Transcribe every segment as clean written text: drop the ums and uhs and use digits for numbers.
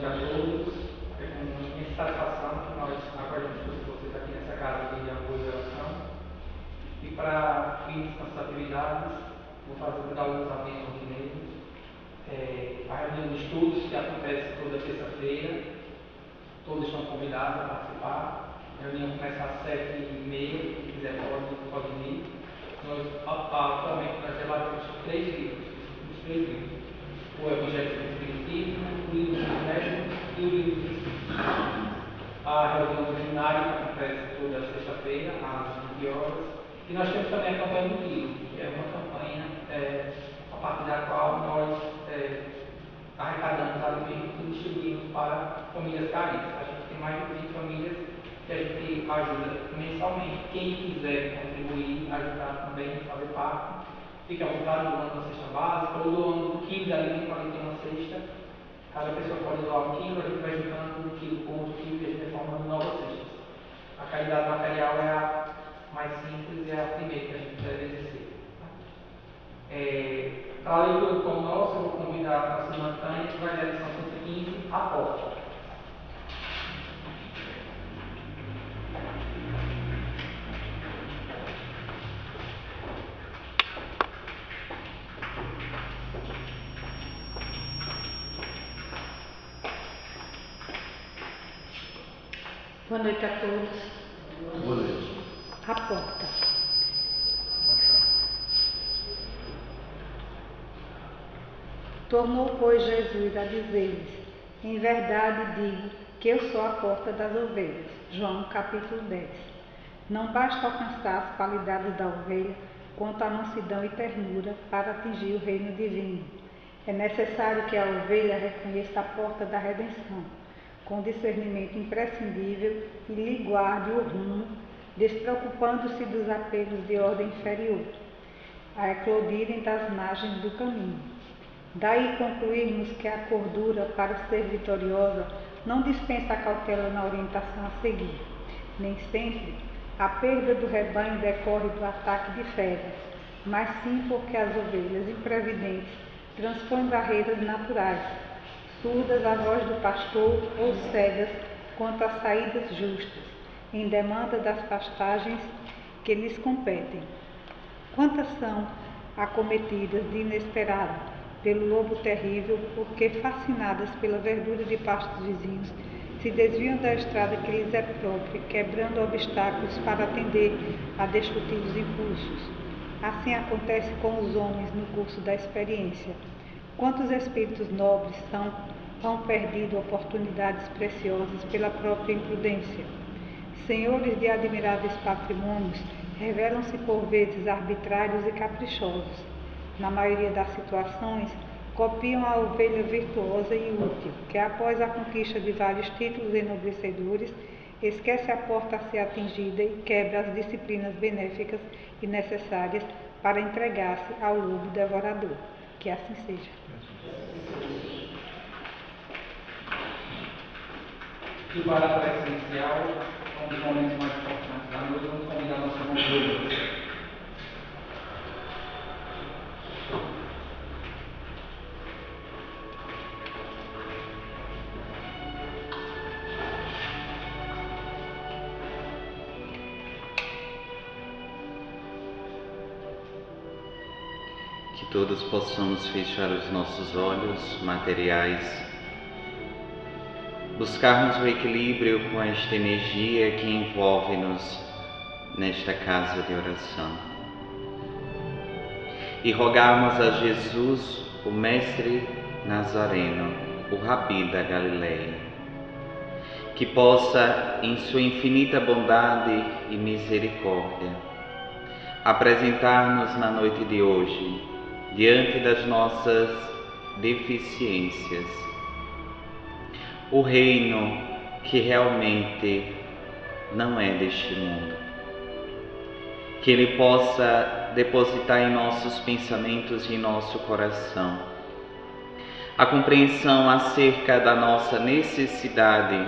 noite a todos. É com muita satisfação que nós acordamos todos vocês aqui nessa casa de apoio e oração. E para fins das nossas atividades, vou dar alguns avisos aqui nele. A reunião de estudos que acontece toda terça-feira, todos estão convidados a participar. A reunião começa às 7h30, quem quiser pode vir. Atualmente nós debatemos os três livros. O Evangelho do Espiritismo, o livro dos Médicos e o livro dos Espíritos. A reunião ordinária acontece toda sexta-feira, às 20 horas. E nós temos também a campanha do Quilo, que é uma campanha a partir da qual nós arrecadamos alimentos e distribuímos para famílias carentes. A gente tem mais de 20 famílias que a gente ajuda mensalmente. Quem quiser contribuir, ajudar também, fazer parte, fique à vontade doando uma cesta básica ou doando um quilo de alimento para quem tem uma cesta. Cada pessoa pode doar um quilo, a gente vai juntando um quilo com outro quilo e a gente vai formando novas cestas. A caridade material é a mais simples e é a primeira que a gente deve exercer. Para a leitura do Pão Nosso, eu vou convidar a nossa irmã Tânia, que vai ler a lição 115, a porta. Boa noite a todos. Boa noite. A porta. Tornou, pois, Jesus a dizer-lhes: em verdade digo que eu sou a porta das ovelhas. João capítulo 10. Não basta alcançar as qualidades da ovelha quanto a mansidão e ternura para atingir o reino divino. É necessário que a ovelha reconheça a porta da redenção, com discernimento imprescindível, e lhe guarde o rumo, despreocupando-se dos apelos de ordem inferior, a eclodirem das margens do caminho. Daí concluirmos que a cordura, para ser vitoriosa, não dispensa a cautela na orientação a seguir. Nem sempre a perda do rebanho decorre do ataque de feras, mas sim porque as ovelhas imprevidentes transpõem barreiras naturais, surdas à voz do pastor ou cegas quanto às saídas justas, em demanda das pastagens que lhes competem. Quantas são acometidas de inesperado pelo lobo terrível, porque, fascinadas pela verdura de pastos vizinhos, se desviam da estrada que lhes é própria, quebrando obstáculos para atender a destrutivos impulsos. Assim acontece com os homens no curso da experiência. Quantos espíritos nobres hão perdido oportunidades preciosas pela própria imprudência? Senhores de admiráveis patrimônios revelam-se por vezes arbitrários e caprichosos. Na maioria das situações, copiam a ovelha virtuosa e útil, que após a conquista de vários títulos enobrecedores, esquece a porta a ser atingida e quebra as disciplinas benéficas e necessárias para entregar-se ao lobo devorador. Que assim seja. E para a prece inicial, um dos momentos mais importantes da noite, vamos convidar a nossa irmã Lourdes. Que todos possamos fechar os nossos olhos materiais, buscarmos o equilíbrio com esta energia que envolve-nos nesta casa de oração e rogarmos a Jesus, o Mestre Nazareno, o Rabi da Galileia, que possa, em sua infinita bondade e misericórdia, apresentar-nos na noite de hoje, diante das nossas deficiências, o reino que realmente não é deste mundo. Que Ele possa depositar em nossos pensamentos e em nosso coração a compreensão acerca da nossa necessidade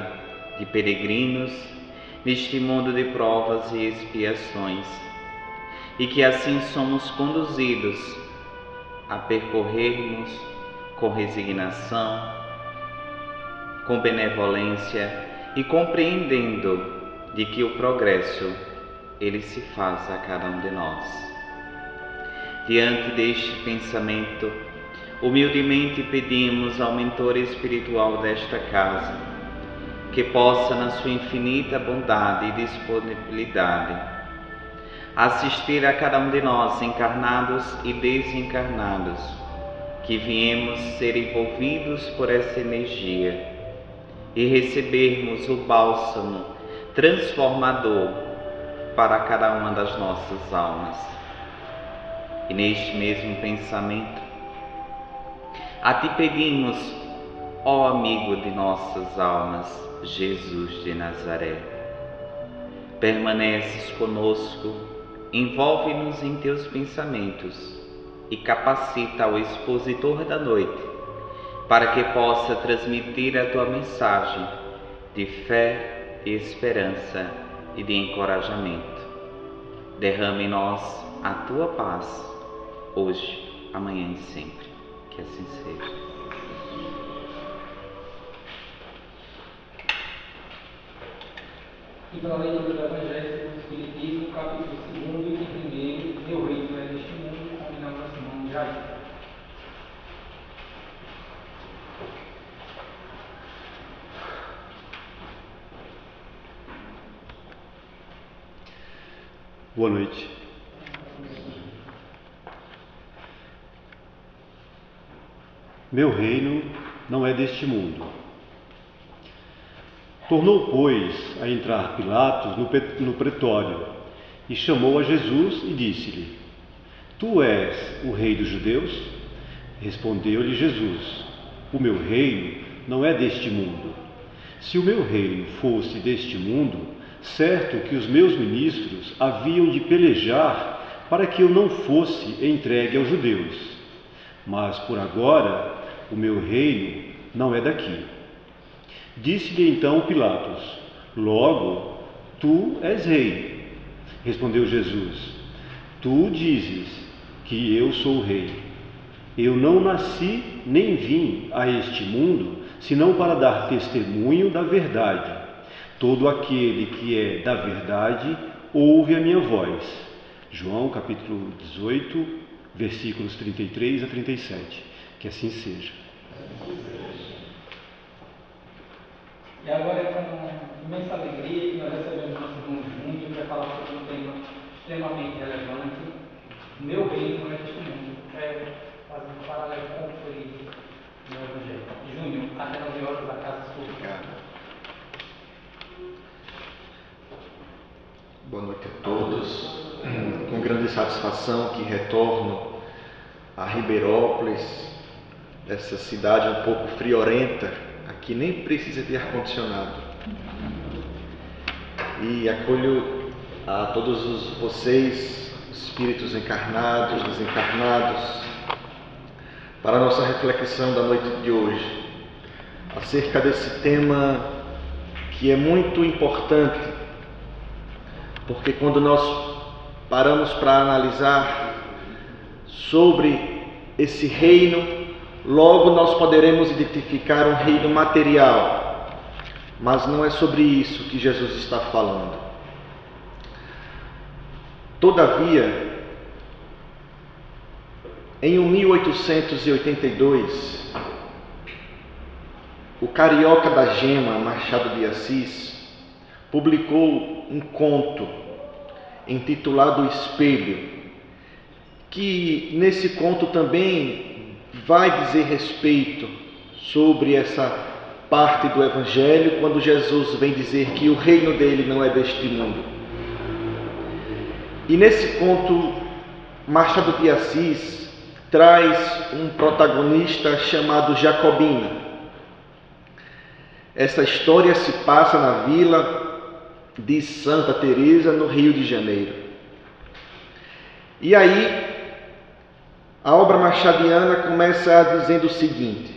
de peregrinos neste mundo de provas e expiações, e que assim somos conduzidos a percorrermos com resignação, com benevolência e compreendendo de que o progresso ele se faz a cada um de nós. Diante deste pensamento, humildemente pedimos ao mentor espiritual desta casa que possa, na sua infinita bondade e disponibilidade, assistir a cada um de nós, encarnados e desencarnados, que viemos ser envolvidos por essa energia e recebermos o bálsamo transformador para cada uma das nossas almas. E neste mesmo pensamento, a Ti pedimos, ó amigo de nossas almas, Jesus de Nazaré, permaneces conosco, envolve-nos em Teus pensamentos e capacita o expositor da noite para que possa transmitir a Tua mensagem de fé, de esperança e de encorajamento. Derrame em nós a Tua paz, hoje, amanhã e sempre. Que assim seja. E pela leitura do Evangelho do Espiritismo, capítulo 2 e 1, meu reino é deste mundo, combinamos a Simão de Jair. Boa noite. Meu reino não é deste mundo. Tornou, pois, a entrar Pilatos no pretório e chamou a Jesus e disse-lhe: Tu és o rei dos judeus? Respondeu-lhe Jesus: O meu reino não é deste mundo. Se o meu reino fosse deste mundo, certo que os meus ministros haviam de pelejar para que eu não fosse entregue aos judeus. Mas por agora o meu reino não é daqui. Disse-lhe então Pilatos: Logo, tu és rei. Respondeu Jesus: Tu dizes que eu sou rei. Eu não nasci nem vim a este mundo, senão para dar testemunho da verdade. Todo aquele que é da verdade ouve a minha voz. João capítulo 18, versículos 33 a 37. Que assim seja. E agora é com imensa alegria que nós recebemos nosso irmão Júnior para falar sobre um tema extremamente relevante. Meu reino não é deste mundo. Fazer um paralelo com o que foi lido no Evangelho. Júnior, até 9 horas a casa sua. Obrigado. Boa noite a todos. Com grande satisfação que retorno a Ribeirópolis, essa cidade um pouco friorenta, aqui nem precisa de ar-condicionado. E acolho a todos vocês, espíritos encarnados, desencarnados, para a nossa reflexão da noite de hoje, acerca desse tema que é muito importante, porque quando nós paramos para analisar sobre esse reino, logo nós poderemos identificar um reino material, mas não é sobre isso que Jesus está falando. Todavia, em 1882, o carioca da gema, Machado de Assis, publicou um conto intitulado O Espelho, que nesse conto também vai dizer respeito sobre essa parte do Evangelho, quando Jesus vem dizer que o reino dele não é deste mundo. E nesse conto, Machado de Assis traz um protagonista chamado Jacobina. Essa história se passa na vila de Santa Teresa, no Rio de Janeiro. E aí, a obra machadiana começa dizendo o seguinte: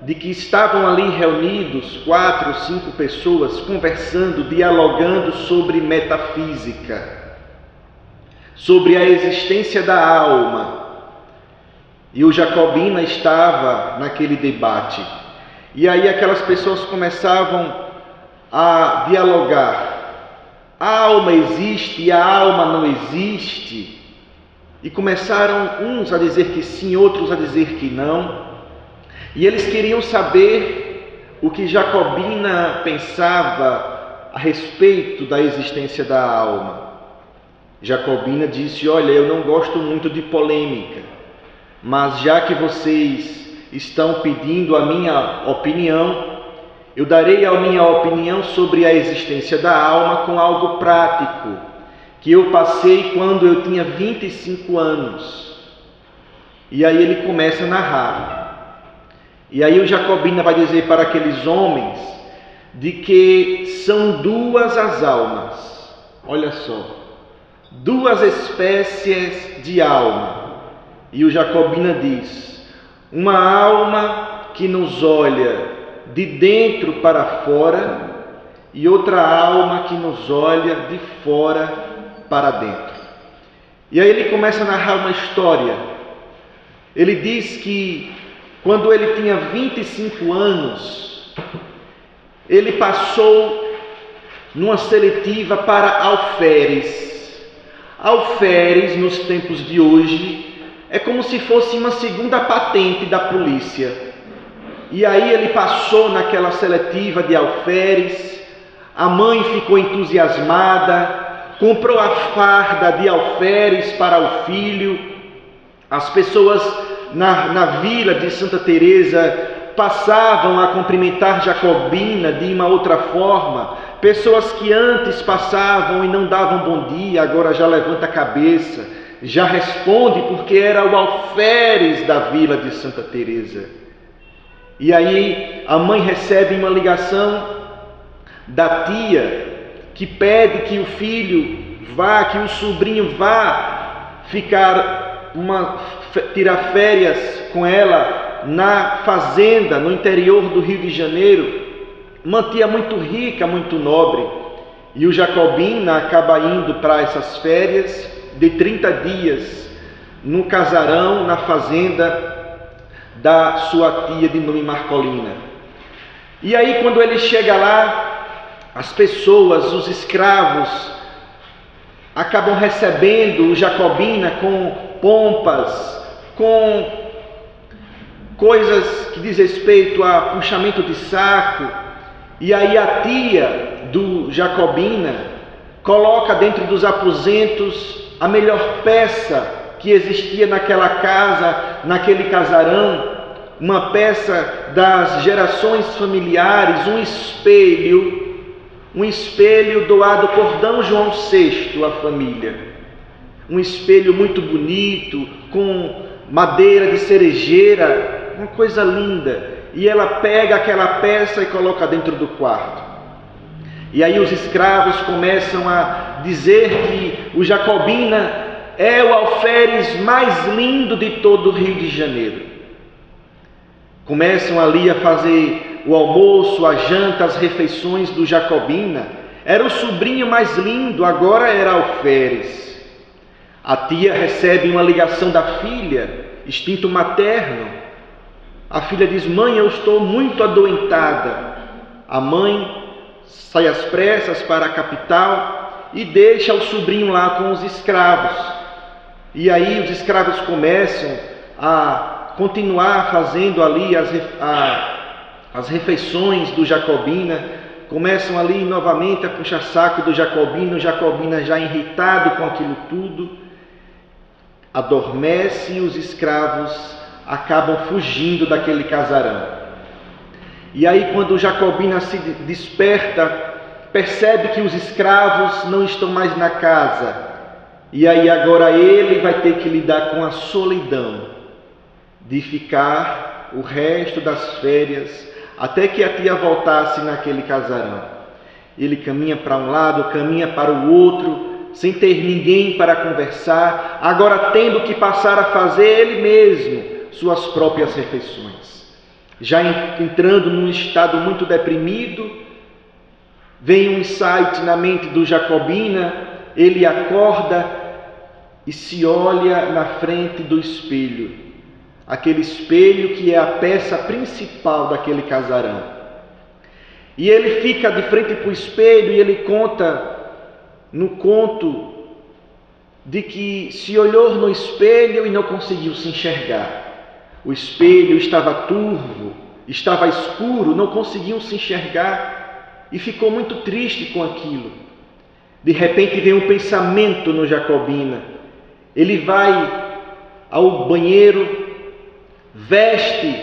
de que estavam ali reunidos 4 ou 5 pessoas conversando, dialogando sobre metafísica, sobre a existência da alma. E o Jacobina estava naquele debate. E aí aquelas pessoas começavam a dialogar. A alma existe e a alma não existe. E começaram uns a dizer que sim, outros a dizer que não. E eles queriam saber o que Jacobina pensava a respeito da existência da alma. Jacobina disse: olha, eu não gosto muito de polêmica, mas já que vocês estão pedindo a minha opinião, eu darei a minha opinião sobre a existência da alma com algo prático, que eu passei quando eu tinha 25 anos. E aí ele começa a narrar. E aí o Jacobina vai dizer para aqueles homens de que são duas as almas. Olha só, duas espécies de alma. E o Jacobina diz: uma alma que nos olha de dentro para fora e outra alma que nos olha de fora para dentro. E aí ele começa a narrar uma história. Ele diz que quando ele tinha 25 anos, ele passou numa seletiva para alferes. Alferes, nos tempos de hoje, é como se fosse uma segunda patente da polícia. E aí ele passou naquela seletiva de alferes, a mãe ficou entusiasmada, comprou a farda de alferes para o filho. As pessoas na vila de Santa Teresa passavam a cumprimentar Jacobina de uma outra forma. Pessoas que antes passavam e não davam bom dia, agora já levanta a cabeça, já responde, porque era o alferes da vila de Santa Teresa. E aí a mãe recebe uma ligação da tia que pede que o filho vá, que o sobrinho vá tirar férias com ela na fazenda no interior do Rio de Janeiro, uma tia muito rica, muito nobre. E o Jacobina acaba indo para essas férias de 30 dias no casarão, na fazenda da sua tia de nome Marcolina. E aí quando ele chega lá, as pessoas, os escravos, acabam recebendo o Jacobina com pompas, com coisas que diz respeito a puxamento de saco. E aí a tia do Jacobina coloca dentro dos aposentos a melhor peça que existia naquela casa, naquele casarão, uma peça das gerações familiares, um espelho doado por D. João VI à família. Um espelho muito bonito, com madeira de cerejeira, uma coisa linda. E ela pega aquela peça e coloca dentro do quarto. E aí os escravos começam a dizer que o Jacobina é o alferes mais lindo de todo o Rio de Janeiro. Começam ali a fazer o almoço, a janta, as refeições do Jacobina. Era o sobrinho mais lindo, agora era alferes. A tia recebe uma ligação da filha, instinto materno. A filha diz: mãe, eu estou muito adoentada. A mãe sai às pressas para a capital e deixa o sobrinho lá com os escravos. E aí os escravos começam a continuar fazendo ali as refeições do Jacobina, começam ali novamente a puxar saco do Jacobina, o Jacobina já irritado com aquilo tudo, adormece e os escravos acabam fugindo daquele casarão. E aí quando o Jacobina se desperta, percebe que os escravos não estão mais na casa. E aí agora ele vai ter que lidar com a solidão de ficar o resto das férias até que a tia voltasse naquele casarão. Ele caminha para um lado, caminha para o outro, sem ter ninguém para conversar, agora tendo que passar a fazer ele mesmo suas próprias refeições. Já entrando num estado muito deprimido, vem um insight na mente do Jacobina, ele acorda e se olha na frente do espelho. aquele espelho que é a peça principal daquele casarão. E ele fica de frente para o espelho e ele conta no conto de que se olhou no espelho e não conseguiu se enxergar. O espelho estava turvo, estava escuro, não conseguiu se enxergar e ficou muito triste com aquilo. De repente vem um pensamento no Jacobina. Ele vai ao banheiro, veste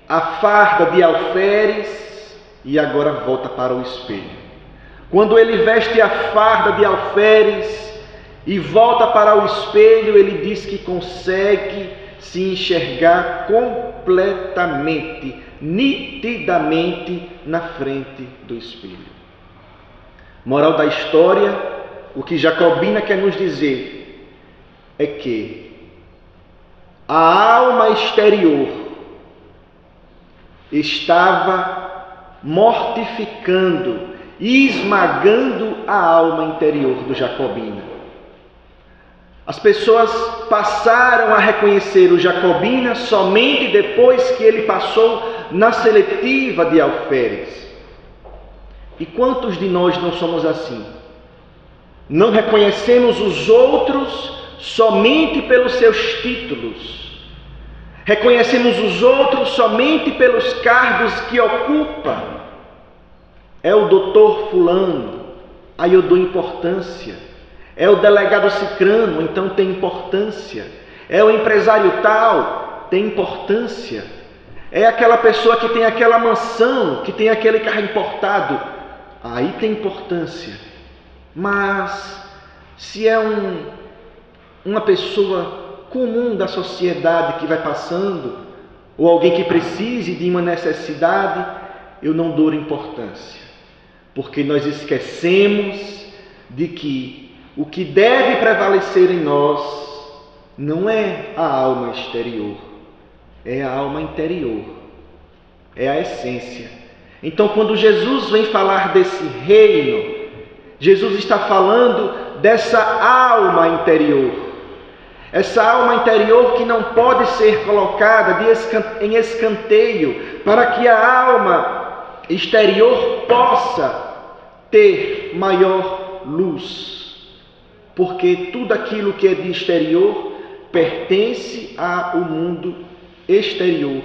a farda de alferes e agora volta para o espelho. Quando ele veste a farda de alferes e volta para o espelho, ele diz que consegue se enxergar completamente, nitidamente na frente do espelho. Moral da história, o que Jacobina quer nos dizer é que a alma exterior estava mortificando e esmagando a alma interior do Jacobina. As pessoas passaram a reconhecer o Jacobina somente depois que ele passou na seletiva de alferes. E quantos de nós não somos assim? Não reconhecemos os outros somente pelos seus títulos. Reconhecemos os outros somente pelos cargos que ocupa. É o doutor fulano, aí eu dou importância. É o delegado cicrano, então tem importância. É o empresário tal, tem importância. É aquela pessoa que tem aquela mansão, que tem aquele carro importado, aí tem importância. Mas se é uma pessoa comum da sociedade que vai passando, ou alguém que precise de uma necessidade, eu não dou importância, porque nós esquecemos de que o que deve prevalecer em nós não é a alma exterior, é a alma interior, é a essência. Então, quando Jesus vem falar desse reino, Jesus está falando dessa alma interior. Essa alma interior que não pode ser colocada em escanteio para que a alma exterior possa ter maior luz. Porque tudo aquilo que é de exterior pertence ao mundo exterior,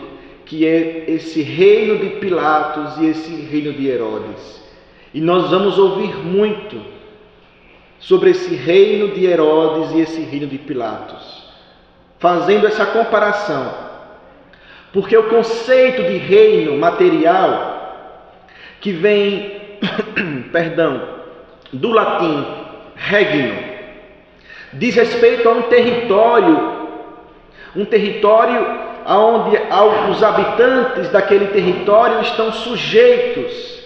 que é esse reino de Pilatos e esse reino de Herodes. E nós vamos ouvir muito sobre esse reino de Herodes e esse reino de Pilatos, fazendo essa comparação, porque o conceito de reino material, que vem, do latim regno, diz respeito a um território onde os habitantes daquele território estão sujeitos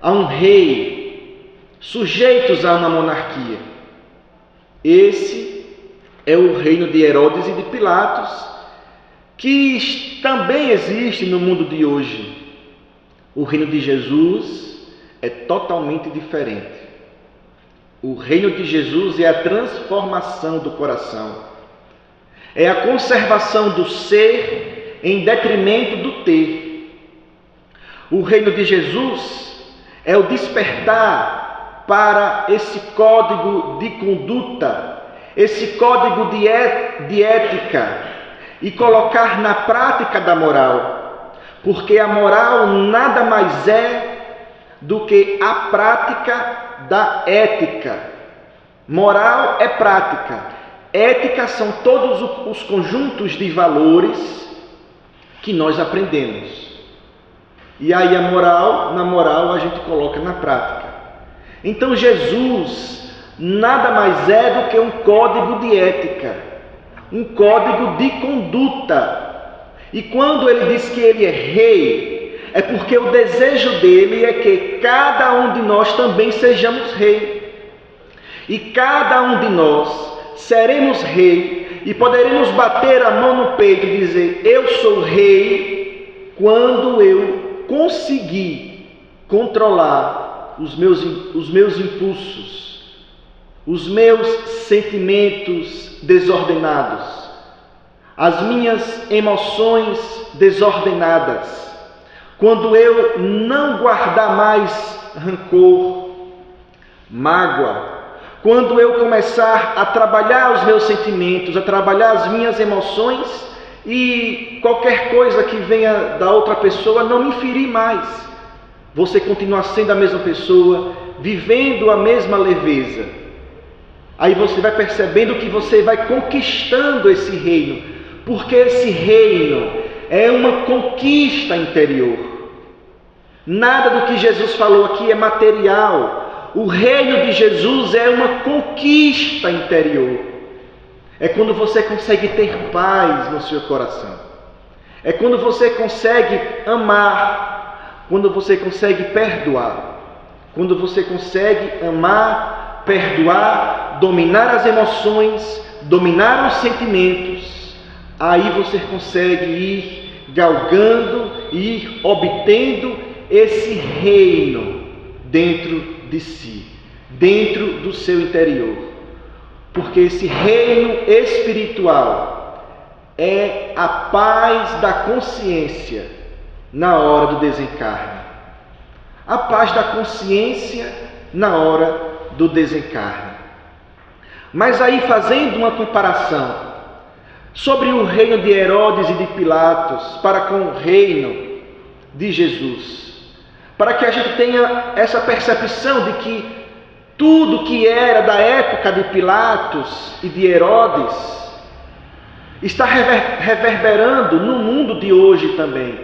a um rei, sujeitos a uma monarquia. Esse é o reino de Herodes e de Pilatos, que também existe no mundo de hoje. O reino de Jesus é totalmente diferente. O reino de Jesus é a transformação do coração, é a conservação do ser em detrimento do ter. O reino de Jesus é o despertar para esse código de conduta, esse código de ética, e colocar na prática da moral, porque a moral nada mais é do que a prática da ética. Moral é prática, ética são todos os conjuntos de valores que nós aprendemos. E aí na moral a gente coloca na prática. Então Jesus nada mais é do que um código de ética, um código de conduta. E quando ele diz que ele é rei, é porque o desejo dele é que cada um de nós também sejamos rei. E cada um de nós seremos rei e poderemos bater a mão no peito e dizer: eu sou rei, quando eu conseguir controlar os meus impulsos, os meus sentimentos desordenados, as minhas emoções desordenadas, quando eu não guardar mais rancor, mágoa, quando eu começar a trabalhar os meus sentimentos, a trabalhar as minhas emoções e qualquer coisa que venha da outra pessoa não me ferir mais, você continuar sendo a mesma pessoa, vivendo a mesma leveza. Aí você vai percebendo que você vai conquistando esse reino, porque esse reino é uma conquista interior. Nada do que Jesus falou aqui é material. O reino de Jesus é uma conquista interior. É quando você consegue ter paz no seu coração. É quando você consegue amar, quando você consegue perdoar. Quando você consegue amar, perdoar, dominar as emoções, dominar os sentimentos, aí você consegue ir galgando, ir obtendo esse reino dentro de si, dentro do seu interior. Porque esse reino espiritual é a paz da consciência na hora do desencarne. A paz da consciência na hora do desencarne. Mas aí, fazendo uma comparação sobre o reino de Herodes e de Pilatos para com o reino de Jesus, para que a gente tenha essa percepção de que tudo que era da época de Pilatos e de Herodes está reverberando no mundo de hoje também.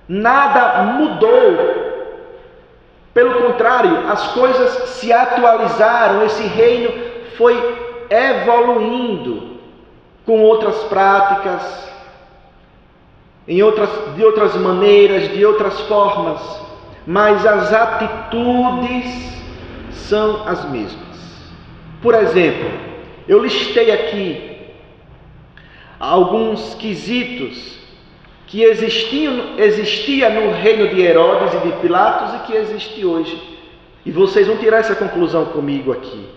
Nada mudou. Pelo contrário, as coisas se atualizaram, esse reino foi evoluindo com outras práticas, de outras maneiras, de outras formas, mas as atitudes são as mesmas. Por exemplo, eu listei aqui alguns quesitos que existia no reino de Herodes e de Pilatos e que existe hoje. E vocês vão tirar essa conclusão comigo aqui.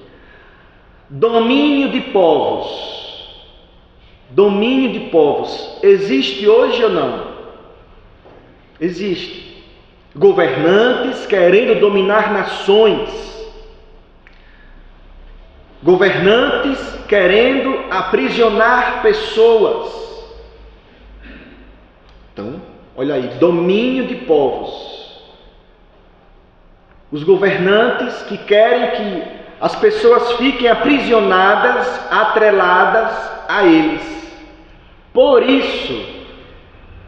Domínio de povos. Domínio de povos. Existe hoje ou não? Existe. Governantes querendo dominar nações. Governantes querendo aprisionar pessoas. Então, olha aí, domínio de povos. Os governantes que querem que as pessoas fiquem aprisionadas, atreladas a eles. Por isso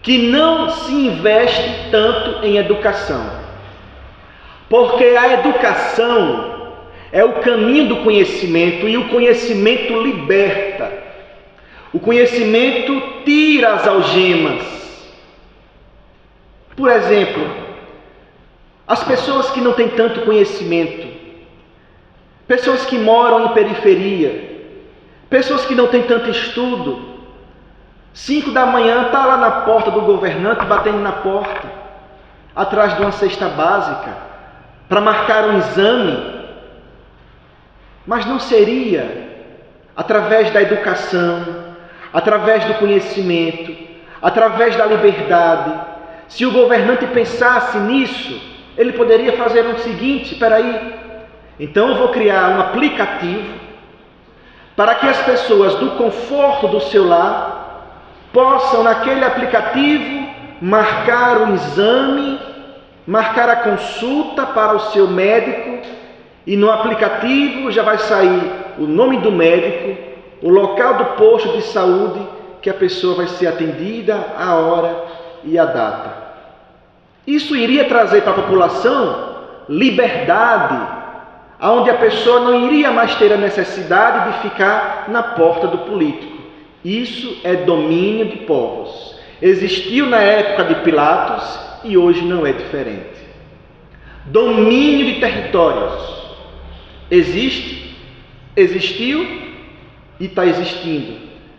que não se investe tanto em educação. Porque a educação é o caminho do conhecimento e o conhecimento liberta. O conhecimento tira as algemas. Por exemplo, as pessoas que não têm tanto conhecimento, pessoas que moram em periferia, pessoas que não têm tanto estudo, 5 da manhã está lá na porta do governante, batendo na porta, atrás de uma cesta básica, para marcar um exame. Mas não seria através da educação, através do conhecimento, através da liberdade. Se o governante pensasse nisso, ele poderia fazer o seguinte: espera aí, então eu vou criar um aplicativo para que as pessoas do conforto do seu lar possam naquele aplicativo marcar o exame, marcar a consulta para o seu médico, e no aplicativo já vai sair o nome do médico, o local do posto de saúde que a pessoa vai ser atendida, a hora e a data. Isso iria trazer para a população liberdade, onde a pessoa não iria mais ter a necessidade de ficar na porta do político. Isso é domínio de povos. Existiu na época de Pilatos e hoje não é diferente. Domínio de territórios. Existe, existiu e está existindo.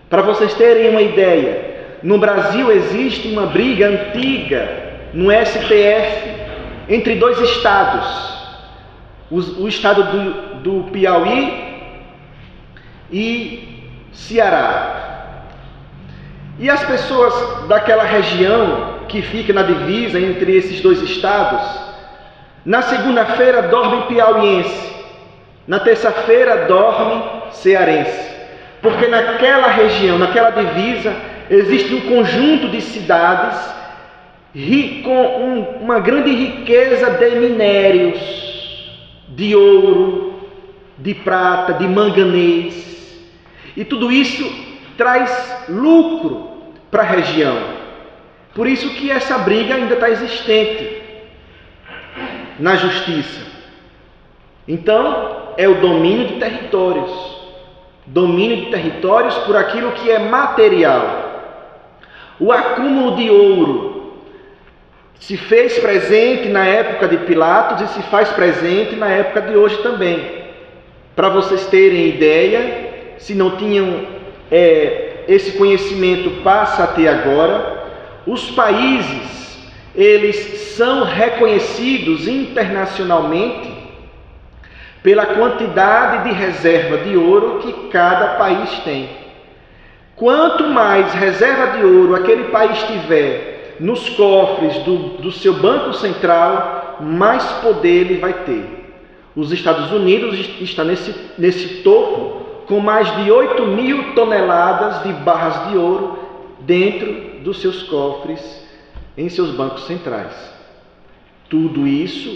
Para vocês terem uma ideia, no Brasil existe uma briga antiga no STF entre 2 estados, o estado do Piauí e Ceará. E as pessoas daquela região que fica na divisa entre esses dois estados, na segunda-feira dormem piauiense, na terça-feira dormem cearense, porque naquela região, naquela divisa, existe um conjunto de cidades com uma grande riqueza de minérios, de ouro, de prata, de manganês, e tudo isso traz lucro para a região. Por isso que essa briga ainda está existente na justiça. Então, é o domínio de territórios. Domínio de territórios por aquilo que é material. O acúmulo de ouro se fez presente na época de Pilatos e se faz presente na época de hoje também. Para vocês terem ideia, se não tinham esse conhecimento, passa a ter agora. Os países, eles são reconhecidos internacionalmente pela quantidade de reserva de ouro que cada país tem. Quanto mais reserva de ouro aquele país tiver nos cofres do seu banco central, mais poder ele vai ter. Os Estados Unidos está nesse topo, com mais de 8.000 toneladas de barras de ouro dentro dos seus cofres, em seus bancos centrais. Tudo isso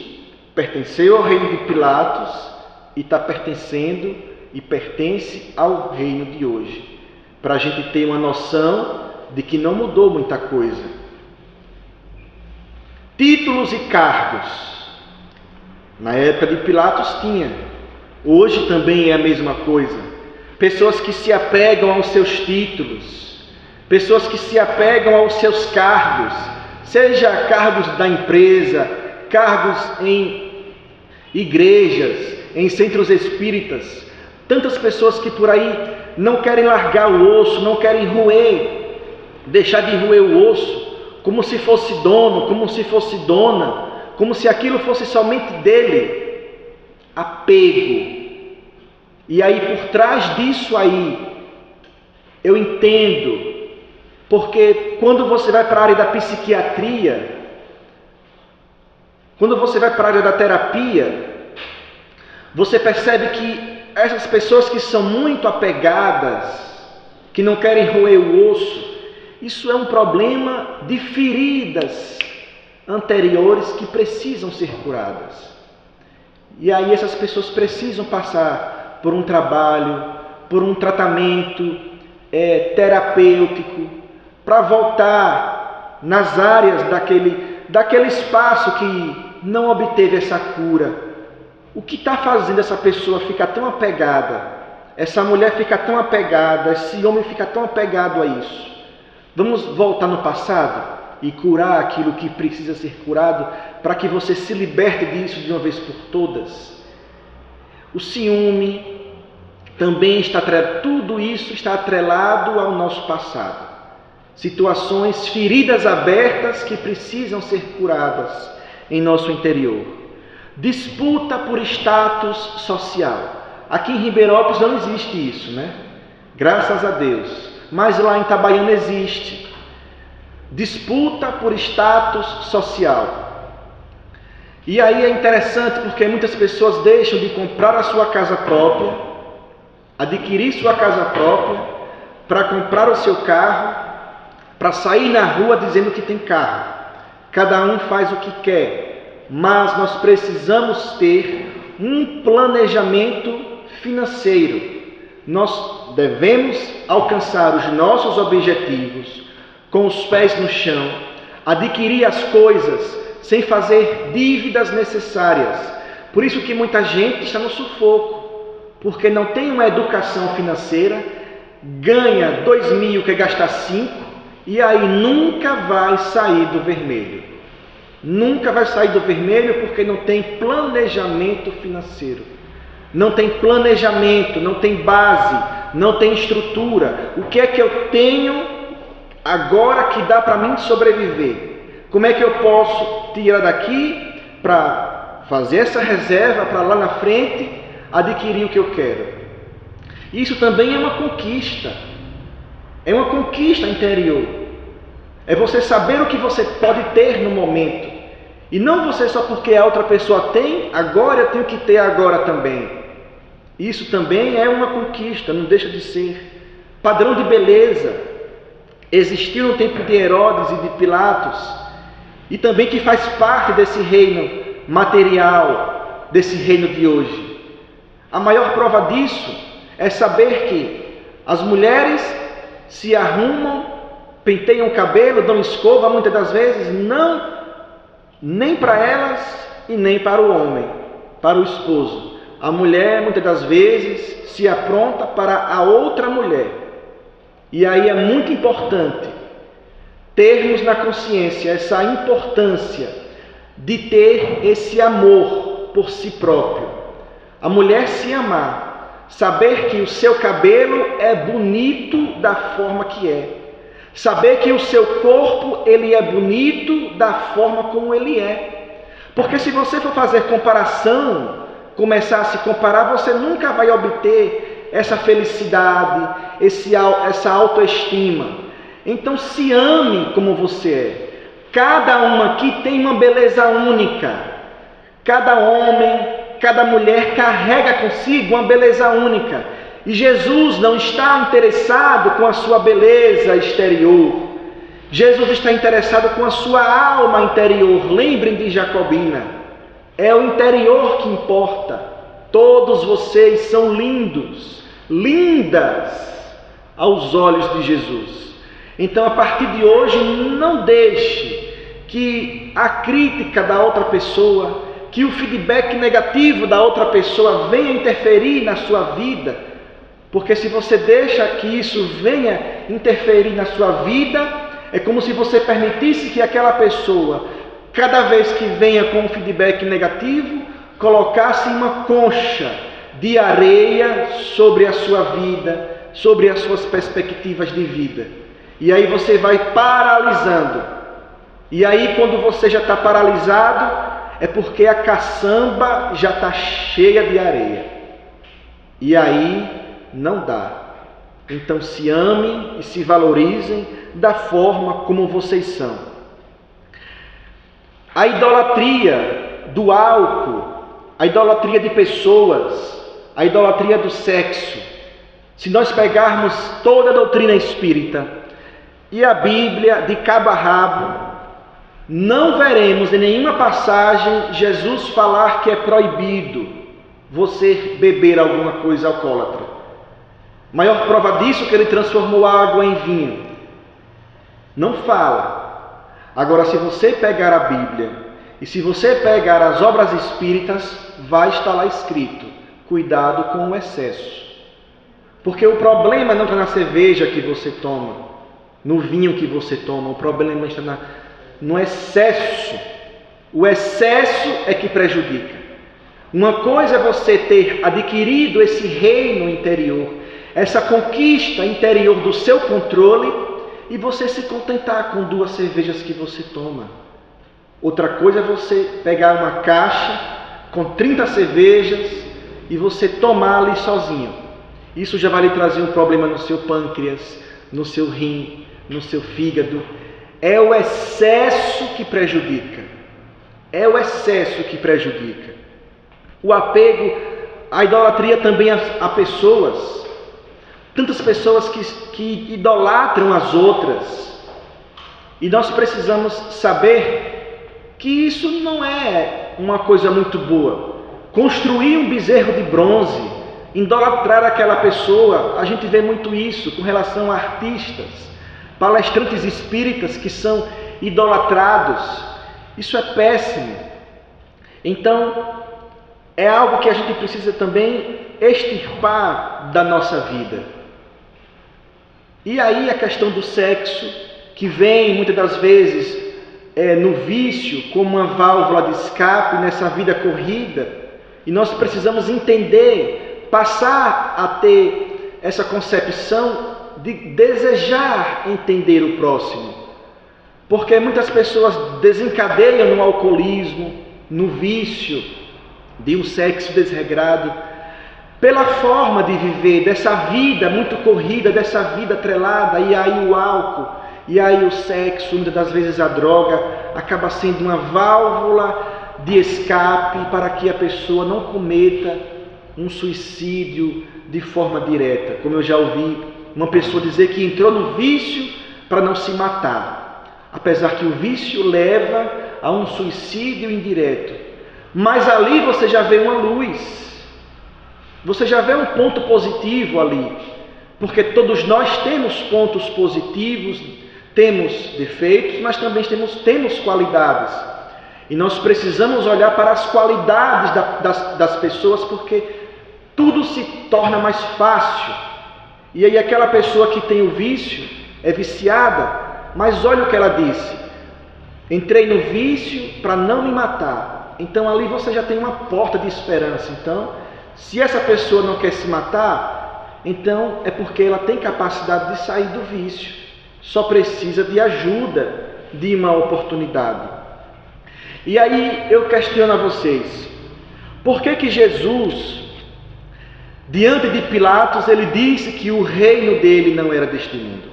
pertenceu ao reino de Pilatos e está pertencendo e pertence ao reino de hoje. Para a gente ter uma noção de que não mudou muita coisa. Títulos e cargos. Na época de Pilatos tinha. Hoje também é a mesma coisa. Pessoas que se apegam aos seus títulos. Pessoas que se apegam aos seus cargos. Seja cargos da empresa, cargos em igrejas, em centros espíritas. Tantas pessoas que por aí não querem largar o osso, não querem deixar de roer o osso, como se fosse dono, como se fosse dona, como se aquilo fosse somente dele. Apego. E aí por trás disso aí, eu entendo, porque quando você vai para a área da psiquiatria, quando você vai para a área da terapia, você percebe que essas pessoas que são muito apegadas, que não querem roer o osso, isso é um problema de feridas anteriores que precisam ser curadas. E aí essas pessoas precisam passar por um trabalho, por um tratamento terapêutico, para voltar nas áreas daquele espaço que não obteve essa cura. O que está fazendo essa pessoa ficar tão apegada, essa mulher ficar tão apegada, esse homem ficar tão apegado a isso? Vamos voltar no passado e curar aquilo que precisa ser curado, para que você se liberte disso de uma vez por todas. O ciúme também está tudo isso está atrelado ao nosso passado. Situações, feridas abertas que precisam ser curadas em nosso interior. Disputa por status social. Aqui em Ribeirópolis não existe isso, né? Graças a Deus. Mas lá em Itabaiana existe. Disputa por status social. E aí é interessante porque muitas pessoas deixam de comprar a sua casa própria, adquirir sua casa própria, para comprar o seu carro, para sair na rua dizendo que tem carro. Cada um faz o que quer, mas nós precisamos ter um planejamento financeiro. Nós devemos alcançar os nossos objetivos com os pés no chão, adquirir as coisas sem fazer dívidas necessárias. Por isso que muita gente está no sufoco, porque não tem uma educação financeira, ganha 2.000, quer gastar 5, e aí nunca vai sair do vermelho. Nunca vai sair do vermelho porque não tem planejamento financeiro. Não tem planejamento, não tem base, não tem estrutura. O que é que eu tenho agora que dá para mim sobreviver? Como é que eu posso tirar daqui para fazer essa reserva para lá na frente adquirir o que eu quero? Isso também é uma conquista. É uma conquista interior. É você saber o que você pode ter no momento. E não você só porque a outra pessoa tem, agora eu tenho que ter agora também. Isso também é uma conquista, não deixa de ser. Padrão de beleza existiu no tempo de Herodes e de Pilatos, e também que faz parte desse reino material, desse reino de hoje. A maior prova disso é saber que as mulheres se arrumam, penteiam o cabelo, dão escova, muitas das vezes, não nem para elas e nem para o homem, para o esposo. A mulher, muitas das vezes, se apronta para a outra mulher. E aí é muito importante termos na consciência essa importância de ter esse amor por si próprio. A mulher se amar, saber que o seu cabelo é bonito da forma que é. Saber que o seu corpo, ele é bonito da forma como ele é. Porque se você for fazer comparação, começar a se comparar, você nunca vai obter essa felicidade, essa autoestima. Então se ame como você é. Cada uma aqui tem uma beleza única. Cada homem, cada mulher carrega consigo uma beleza única. E Jesus não está interessado com a sua beleza exterior. Jesus está interessado com a sua alma interior. Lembrem de Jacobina. É o interior que importa. Todos vocês são lindos, lindas aos olhos de Jesus. Então, a partir de hoje, não deixe que a crítica da outra pessoa, que o feedback negativo da outra pessoa venha interferir na sua vida. Porque se você deixa que isso venha interferir na sua vida, é como se você permitisse que aquela pessoa, cada vez que venha com um feedback negativo, colocasse uma concha de areia sobre a sua vida, sobre as suas perspectivas de vida. E aí você vai paralisando. E aí quando você já está paralisado, é porque a caçamba já está cheia de areia. E aí não dá. Então se amem e se valorizem da forma como vocês são. A idolatria do álcool, a idolatria de pessoas, a idolatria do sexo. Se nós pegarmos toda a doutrina espírita e a Bíblia de cabo a rabo, não veremos em nenhuma passagem Jesus falar que é proibido você beber alguma coisa alcoólatra. Maior prova disso é que ele transformou a água em vinho. Não fala. Agora, se você pegar a Bíblia e se você pegar as obras espíritas, vai estar lá escrito: cuidado com o excesso. Porque o problema não está na cerveja que você toma, no vinho que você toma. O problema está no excesso. O excesso é que prejudica. Uma coisa é você ter adquirido esse reino interior, essa conquista interior do seu controle, e você se contentar com 2 cervejas que você toma. Outra coisa é você pegar uma caixa com 30 cervejas e você tomar ali sozinho. Isso já vai lhe trazer um problema no seu pâncreas, no seu rim, no seu fígado. É o excesso que prejudica. É o excesso que prejudica. O apego, a idolatria também a pessoas. Tantas pessoas que idolatram as outras. E nós precisamos saber que isso não é uma coisa muito boa. Construir um bezerro de bronze, idolatrar aquela pessoa, a gente vê muito isso com relação a artistas, palestrantes espíritas que são idolatrados. Isso é péssimo. Então, é algo que a gente precisa também extirpar da nossa vida. E aí a questão do sexo, que vem muitas das vezes no vício como uma válvula de escape nessa vida corrida, e nós precisamos entender, passar a ter essa concepção de desejar entender o próximo. Porque muitas pessoas desencadeiam no alcoolismo, no vício de um sexo desregrado, pela forma de viver, dessa vida muito corrida, dessa vida atrelada, e aí o álcool, e aí o sexo, muitas das vezes a droga, acaba sendo uma válvula de escape para que a pessoa não cometa um suicídio de forma direta. Como eu já ouvi uma pessoa dizer que entrou no vício para não se matar, apesar que o vício leva a um suicídio indireto. Mas ali você já vê uma luz, você já vê um ponto positivo ali, porque todos nós temos pontos positivos, temos defeitos, mas também temos qualidades. E nós precisamos olhar para as qualidades das pessoas, porque tudo se torna mais fácil. E aí aquela pessoa que tem o vício é viciada, mas olha o que ela disse: entrei no vício para não me matar. Então ali você já tem uma porta de esperança. Então, se essa pessoa não quer se matar, então é porque ela tem capacidade de sair do vício. Só precisa de ajuda, de uma oportunidade. E aí eu questiono a vocês: por que Jesus, diante de Pilatos, ele disse que o reino dele não era deste mundo?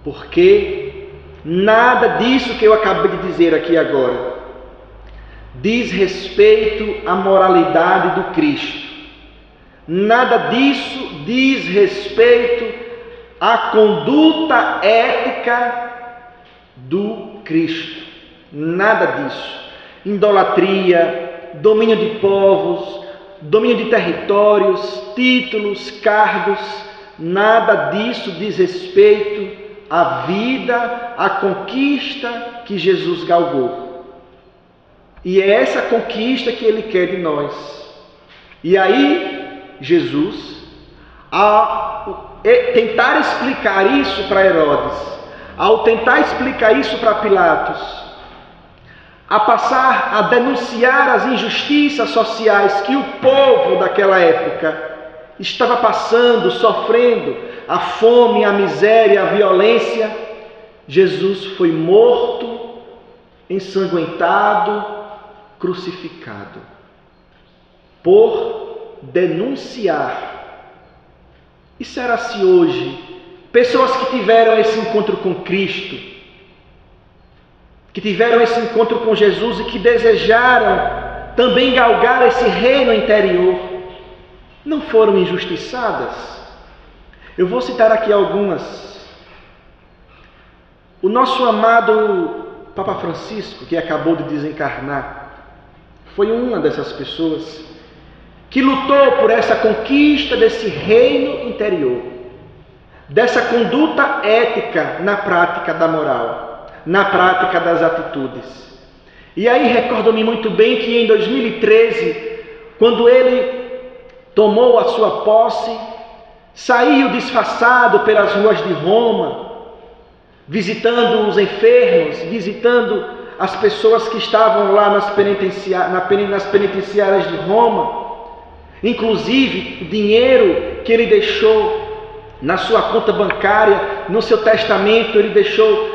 Porque nada disso que eu acabei de dizer aqui agora diz respeito à moralidade do Cristo. Nada disso diz respeito à conduta ética do Cristo. Nada disso. Idolatria, domínio de povos, domínio de territórios, títulos, cargos, nada disso diz respeito à vida, à conquista que Jesus galgou. E é essa conquista que Ele quer de nós. E aí, Jesus, ao tentar explicar isso para Herodes, ao tentar explicar isso para Pilatos, a passar a denunciar as injustiças sociais que o povo daquela época estava passando, sofrendo, a fome, a miséria, a violência, Jesus foi morto, ensanguentado, crucificado, por denunciar. E será se hoje, pessoas que tiveram esse encontro com Cristo, que tiveram esse encontro com Jesus e que desejaram também galgar esse reino interior, não foram injustiçadas? Eu vou citar aqui algumas. O nosso amado Papa Francisco, que acabou de desencarnar, foi uma dessas pessoas que lutou por essa conquista desse reino interior, dessa conduta ética na prática da moral, na prática das atitudes. E aí recordo-me muito bem que em 2013, quando ele tomou a sua posse, saiu disfarçado pelas ruas de Roma, visitando os enfermos, visitando as pessoas que estavam lá nas penitenciárias de Roma. Inclusive, o dinheiro que ele deixou na sua conta bancária, no seu testamento, ele deixou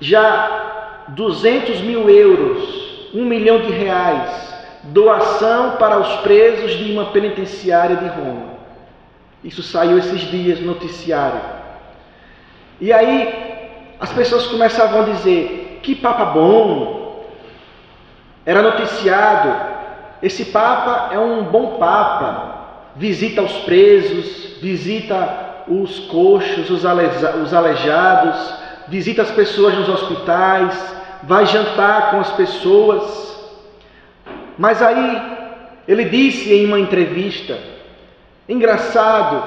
já 200 mil euros, 1 milhão de reais, doação para os presos de uma penitenciária de Roma. Isso saiu esses dias no noticiário. E aí as pessoas começavam a dizer: que Papa bom! Era noticiado: esse Papa é um bom Papa, visita os presos, visita os coxos, os aleijados, visita as pessoas nos hospitais, vai jantar com as pessoas. Mas aí ele disse em uma entrevista: engraçado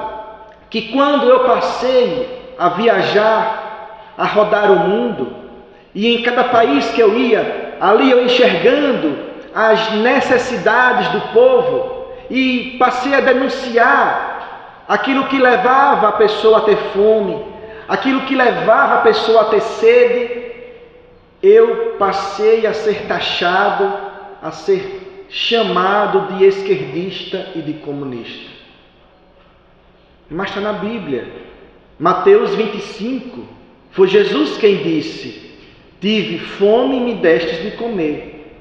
que quando eu passei a viajar, a rodar o mundo, e em cada país que eu ia, ali eu enxergando as necessidades do povo, e passei a denunciar aquilo que levava a pessoa a ter fome, aquilo que levava a pessoa a ter sede, eu passei a ser taxado, a ser chamado de esquerdista e de comunista. Mas está na Bíblia, Mateus 25, foi Jesus quem disse: tive fome e me destes de comer,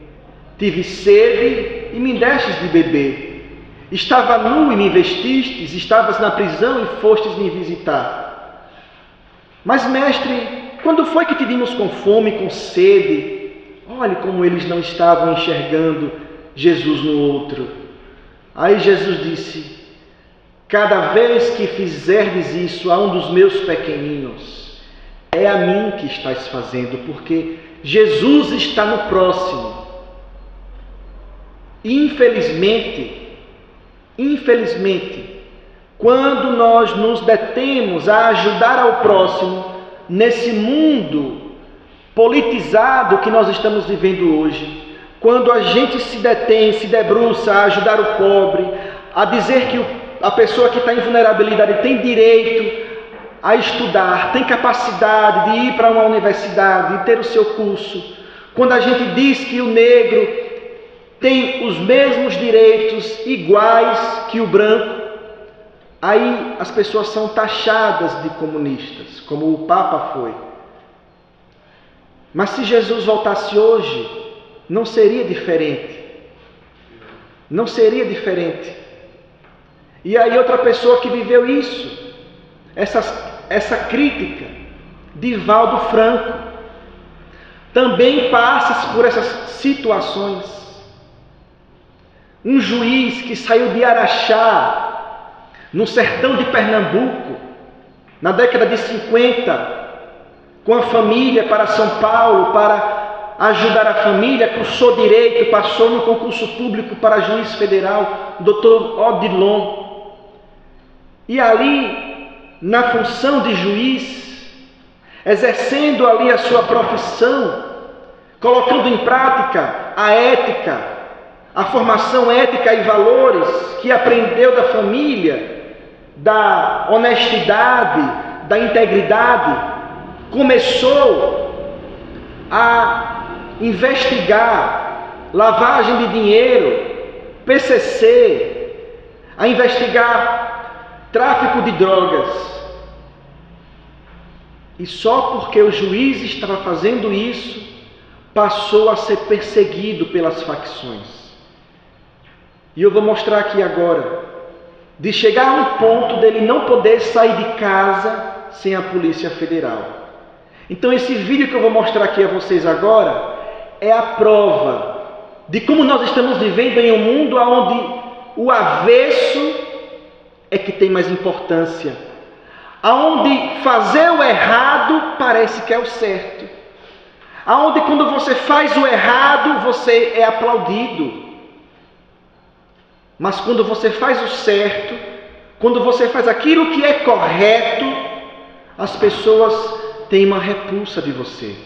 tive sede e me destes de beber, Estava nu e me vestistes, estavas na prisão e fostes me visitar. Mas, mestre, quando foi que te vimos com fome, com sede? Olhe como eles não estavam enxergando Jesus no outro. Aí Jesus disse: cada vez que fizerdes isso a um dos meus pequeninos, é a mim que estás fazendo, porque Jesus está no próximo. Infelizmente, quando nós nos detemos a ajudar ao próximo nesse mundo politizado que nós estamos vivendo hoje, quando a gente se detém, se debruça a ajudar o pobre, a dizer que a pessoa que está em vulnerabilidade tem direito a estudar, tem capacidade de ir para uma universidade, de ter o seu curso, quando a gente diz que o negro tem os mesmos direitos iguais que o branco, aí as pessoas são taxadas de comunistas, como o Papa foi. Mas se Jesus voltasse hoje, não seria diferente. Não seria diferente. E aí outra pessoa que viveu isso, essa crítica, Divaldo Franco, também passa por essas situações. Um juiz que saiu de Araxá, no sertão de Pernambuco, na década de 50, com a família para São Paulo, para ajudar a família, cursou direito, passou no concurso público para juiz federal, Dr. Odilon. E ali, na função de juiz, exercendo ali a sua profissão, colocando em prática a ética, a formação ética e valores que aprendeu da família, da honestidade, da integridade, começou a investigar lavagem de dinheiro, PCC, a investigar tráfico de drogas. E só porque o juiz estava fazendo isso, passou a ser perseguido pelas facções. E eu vou mostrar aqui agora, de chegar a um ponto dele não poder sair de casa sem a Polícia Federal. Então esse vídeo que eu vou mostrar aqui a vocês agora é a prova de como nós estamos vivendo em um mundo onde o avesso é que tem mais importância, onde fazer o errado parece que é o certo, onde quando você faz o errado você é aplaudido. Mas quando você faz o certo, quando você faz aquilo que é correto, as pessoas têm uma repulsa de você.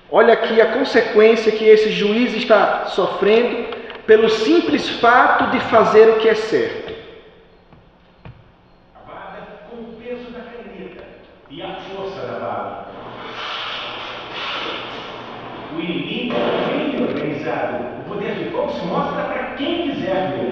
Olha aqui a consequência que esse juiz está sofrendo pelo simples fato de fazer o que é certo. A vara com o peso da caneta e a força da bala. O inimigo é bem organizado. O poder de fogo se mostra para quem quiser ver.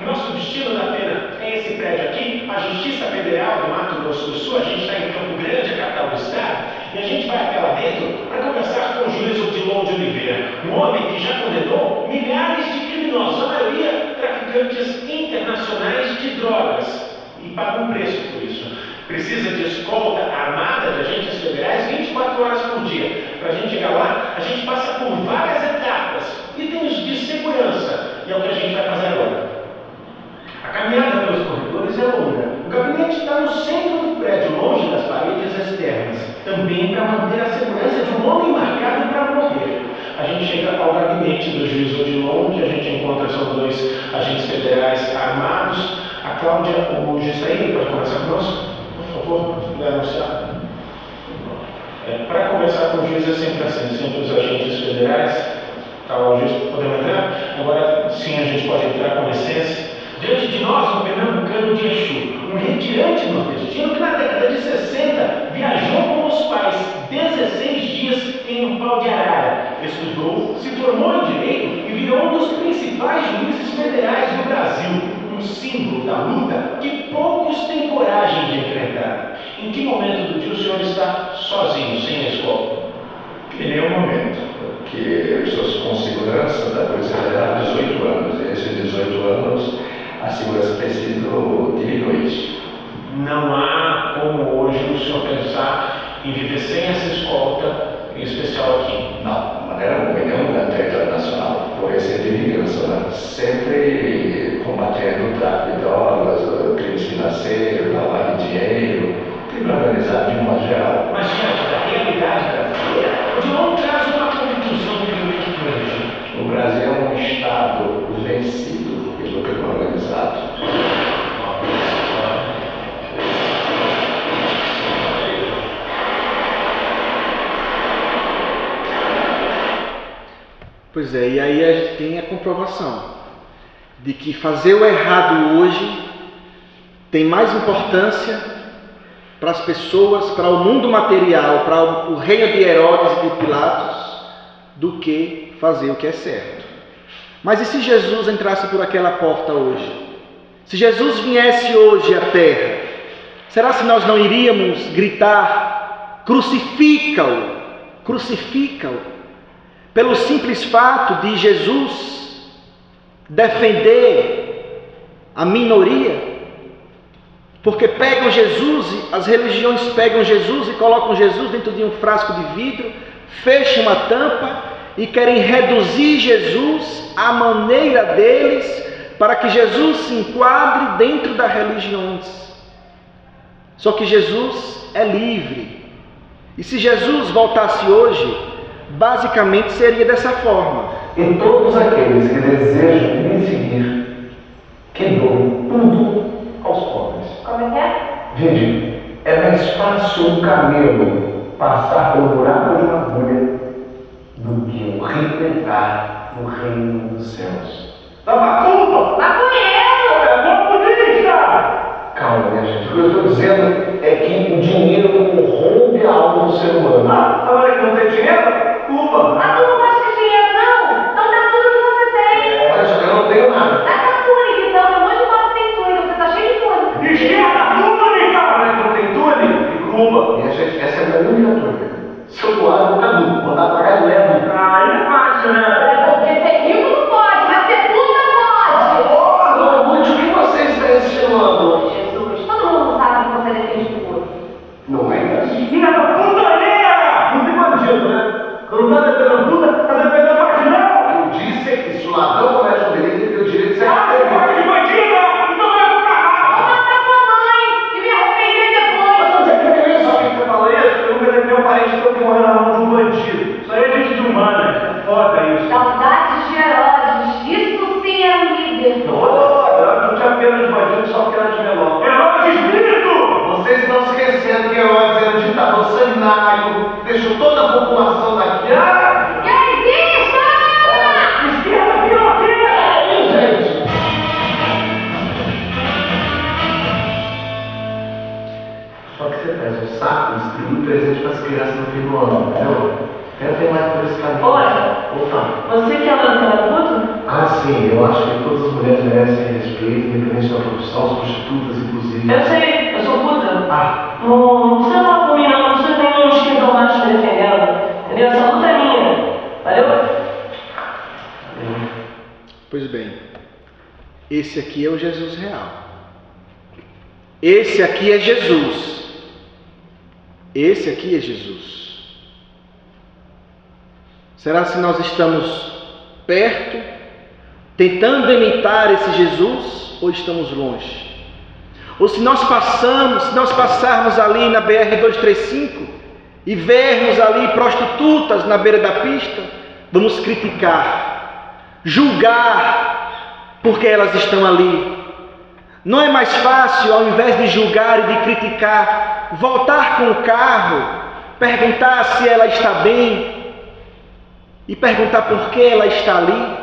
Nosso destino da pena é esse prédio aqui, a Justiça Federal do Mato Grosso do Sul. A gente está em Campo Grande, a capital do estado, e a gente vai até lá dentro para conversar com o juiz Odilon de Oliveira, um homem que já condenou milhares de criminosos, a maioria traficantes internacionais de drogas, e paga um preço por isso. Precisa de escolta armada de agentes federais 24 horas por dia. Para a gente chegar lá, a gente passa por várias etapas, itens de segurança, e é o que a gente vai fazer agora. A caminhada pelos corredores é longa. O gabinete está no centro do prédio, longe das paredes externas, também para manter a segurança de um homem marcado para morrer. A gente chega ao gabinete do juiz Odilon, que a gente encontra são dois agentes federais armados. A Cláudia, o juiz está aí, pode conversar conosco? Por favor, vai anunciar. Para conversar com o juiz é sempre assim, sempre os agentes federais. Está lá o juiz, podemos entrar? Agora sim, a gente pode entrar, com licença. Diante de nós, um pernambucano de Exu, um retirante nordestino que na década de 60 viajou com os pais 16 dias em um pau de arara, estudou, se formou em Direito e virou um dos principais juízes federais do Brasil, um símbolo da luta que poucos têm coragem de enfrentar. Em que momento do dia o senhor está sozinho, sem a escola? Em nenhum momento, porque eu estou com segurança da Polícia Federal há 18 anos. E esses 18 anos a segurança tem sido diminuída. Não há como hoje o senhor pensar em viver sem essa escolta, em especial aqui? Não, de maneira alguma, em nenhum lugar internacional. Por esse tipo de imigração, sempre combatendo o tráfico de drogas, crimes financeiros, lavagem de dinheiro, crime organizado de um modo geral. Mas diante da realidade brasileira, o João traz uma conclusão muito grande. O Brasil é um estado vencido pelo crime organizado. Pois é, e aí a gente tem a comprovação de que fazer o errado hoje tem mais importância para as pessoas, para o mundo material, para o reino de Herodes e de Pilatos, do que fazer o que é certo. Mas e se Jesus entrasse por aquela porta hoje? Se Jesus viesse hoje à terra, será que nós não iríamos gritar: crucifica-o, crucifica-o? Pelo simples fato de Jesus defender a minoria, porque pegam Jesus, as religiões pegam Jesus e colocam Jesus dentro de um frasco de vidro, fecham a tampa e querem reduzir Jesus à maneira deles, para que Jesus se enquadre dentro das religiões. Só que Jesus é livre, e se Jesus voltasse hoje, basicamente seria dessa forma: E todos aqueles que desejam me seguir, que dou tudo aos pobres. Como é? Vinde, é mais fácil um camelo passar pelo buraco de uma agulha do que um rico entrar no reino dos céus. Macumba! Maconheiro! É comunista! Calma, minha gente. O que eu estou dizendo é que o dinheiro corrompe a alma do ser humano. Tá falando que não tem dinheiro? Cuba! Mas tu não gosta de dinheiro, não? Então dá tudo que você tem. Olha só, eu não tenho nada. Dá tua túnica, então. Tem um monte de copo sem túnica. Você tá cheio de túnica. Esquerda, túnica! Mas não tem túnica? E Cuba? Minha gente, essa é a minha única túnica. Se eu doar, eu vou caduco. Mandar pagar leve. Ah, é fácil, né? Porque ser rico não pode, mas ser puta pode. Ô, Ruth, o que você está insinuando? Jesus, todo mundo sabe que você defende tudo. Não é isso? Filha da putaria! Não tem bandido, né? Não tá defendendo puta, tá defendendo marginal! Eu disse que se o ladrão comete um delito, ele tem o direito de ser Você pode de bandida! Então vai pro caralho! Vou matar tua mãe e me arrepender depois. Você quer isso? Sabe que você fala isso? Eu nunca levei um parente que eu morrendo na mão de um bandido. Isso aí é gente de humana, é foda isso. Saudades de Herodes, isso sim é um líder. Eu não tinha pena de bandido, só pena de melão. Herói de espírito! Vocês estão esquecendo que Herodes era um ditador sanguinário, deixou toda a população daqui. Que exista! Esquerda, piroqueira! Gente, só que você traz um saco e distribui presente para as crianças no fim do ano, entendeu? Quero ter mais por esse caminho. Olha. Opa. Você que é puto? Ah, sim, eu acho que todas as mulheres merecem respeito, independente da profissão, as prostitutas, inclusive. Eu sei, eu sou puta. Ah, Não precisa falar por mim, não. Não precisa ter nenhum esquerdão macho me defendendo. Entendeu? Essa luta é minha. Valeu? Pois bem, esse aqui é o Jesus real. Esse aqui é Jesus. Esse aqui é Jesus. Será se nós estamos perto, tentando imitar esse Jesus, ou estamos longe? Ou se nós passarmos ali na BR-235 e vermos ali prostitutas na beira da pista, vamos criticar, julgar, porque elas estão ali. Não é mais fácil, ao invés de julgar e de criticar, voltar com o carro, perguntar se ela está bem e perguntar por que ela está ali?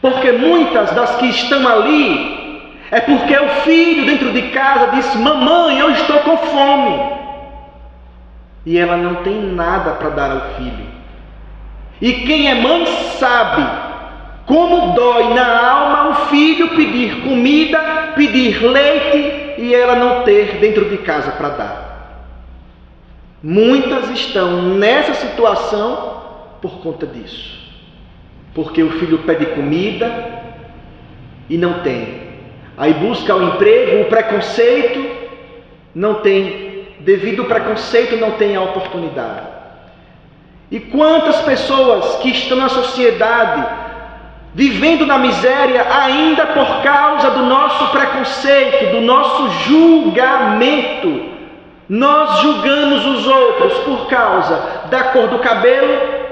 Porque muitas das que estão ali é porque o filho dentro de casa disse: mamãe, eu estou com fome. E ela não tem nada para dar ao filho. E quem é mãe sabe como dói na alma o filho pedir comida, pedir leite, e ela não ter dentro de casa para dar. Muitas estão nessa situação por conta disso. Porque o filho pede comida e não tem. Aí busca o emprego, o preconceito, não tem. Devido ao preconceito, não tem a oportunidade. E quantas pessoas que estão na sociedade, vivendo na miséria, ainda por causa do nosso preconceito, do nosso julgamento. Nós julgamos os outros por causa da cor do cabelo,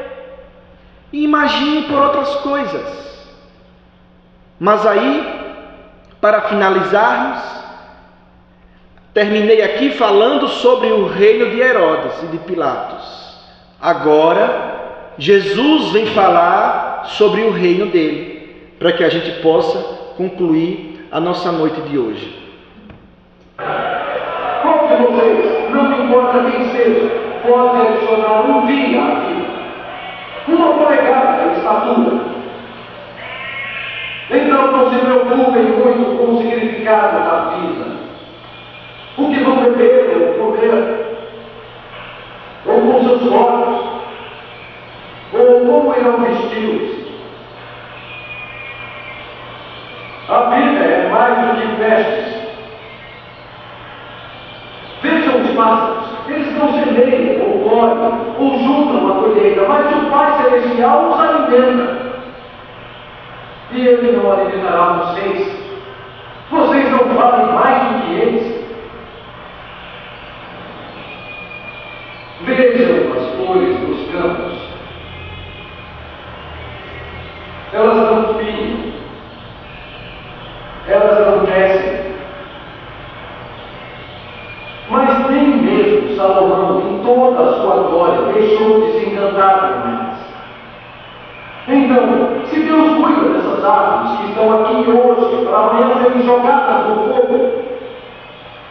e imagine por outras coisas. Mas aí, para finalizarmos, terminei aqui falando sobre o reino de Herodes e de Pilatos. Agora, Jesus vem falar sobre o reino dele, para que a gente possa concluir a nossa noite de hoje. Qual de vocês, não importa quem seja, pode adicionar um dia à vida? Uma polegada de estatura. Então não se preocupem muito com o significado da vida. O que vão beber ou comer, ou com seus corpos, ou como irão vestir-se. A vida é mais do que vestes. Vejam os pássaros, eles não semeiam, ou colhem, ou juntam a colheita, mas o Pai Celestial os alimenta. E Ele não alimentará vocês. Vocês não valem mais do que eles. Vejam as flores dos campos. Elas não fiam. Elas não crescem. Mas nem mesmo Salomão, em toda a sua glória, deixou de se encantar com elas. Então, se Deus cuida dessas árvores que estão aqui hoje, para amanhã serem jogadas no fogo,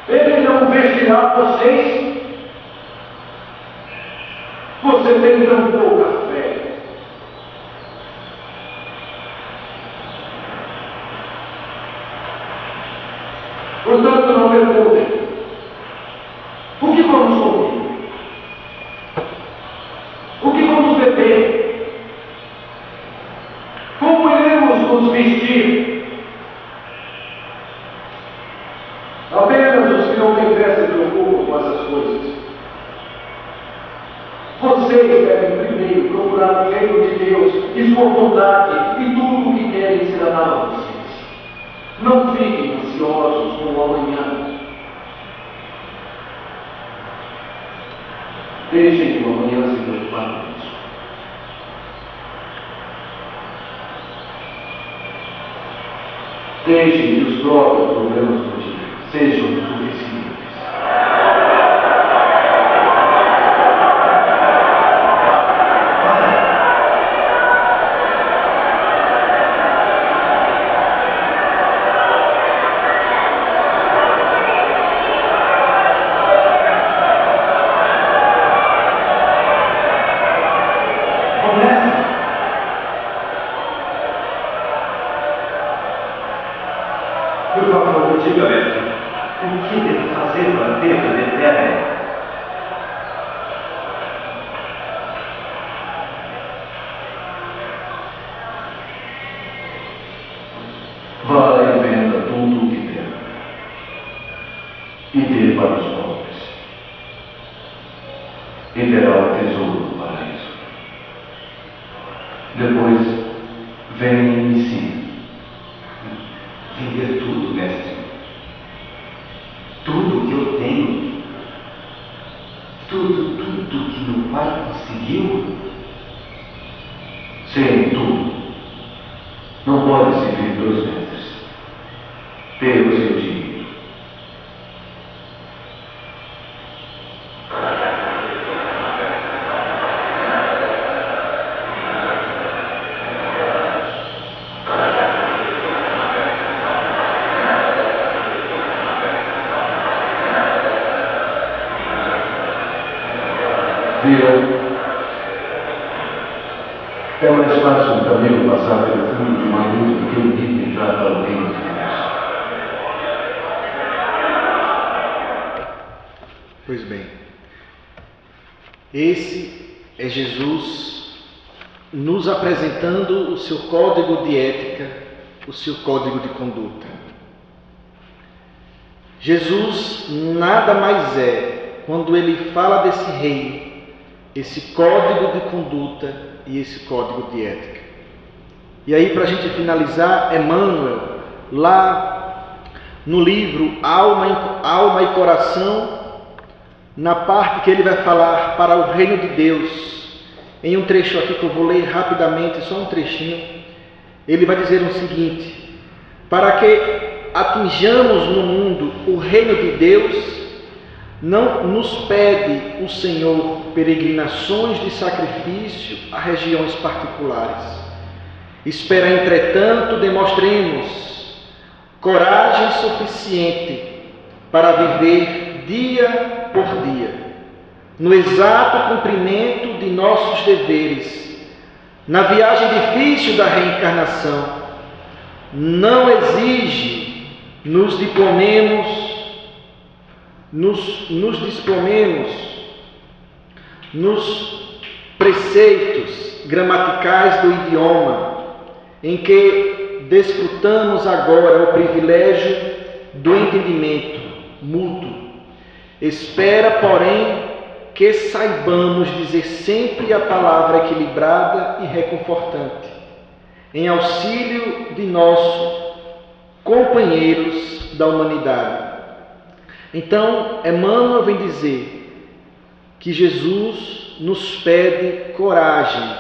Ele não vestirá vocês? Você tem tão pouca fé. Portanto, não perguntem: o que vamos comer? O que vamos beber? Como iremos nos vestir? Apenas os que não têm fé se preocupam com essas coisas. Vocês devem primeiro procurar o reino de Deus e sua vontade, e tudo o que querem será dado a vocês. Não fiquem ansiosos com o amanhã. Deixem que o amanhã se preocupar com isso. Deixem que os próprios problemas do dia sejam suficientes. Por favor, diga, mestre, o que devo fazer para ter a vida eterna? Vá e venda tudo o que tem, e dê para os pobres, e terá o tesouro do paraíso. Depois, venha e me ensine. Vender tudo, mestre. Tudo que eu tenho. Tudo que meu pai conseguiu. Sim, tudo. Não pode servir dois mestres. Pelo seu dinheiro. É mais fácil um camelo passar pelo fundo de uma luta do que um rico entrar para o reino de Deus. Pois bem, esse é Jesus nos apresentando o seu código de ética, o seu código de conduta. Jesus nada mais é, quando ele fala desse reino, esse código de conduta e esse código de ética. E aí, para a gente finalizar, Emmanuel, lá no livro Alma e Coração, na parte que ele vai falar para o reino de Deus, em um trecho aqui que eu vou ler rapidamente, só um trechinho, ele vai dizer o seguinte: para que atinjamos no mundo o reino de Deus, não nos pede o Senhor peregrinações de sacrifício a regiões particulares. Espera, entretanto, demonstremos coragem suficiente para viver dia por dia, no exato cumprimento de nossos deveres, na viagem difícil da reencarnação. Não exige nos dispomemos nos preceitos gramaticais do idioma, em que desfrutamos agora o privilégio do entendimento mútuo. Espera, porém, que saibamos dizer sempre a palavra equilibrada e reconfortante, em auxílio de nossos companheiros da humanidade. Então, Emmanuel vem dizer que Jesus nos pede coragem,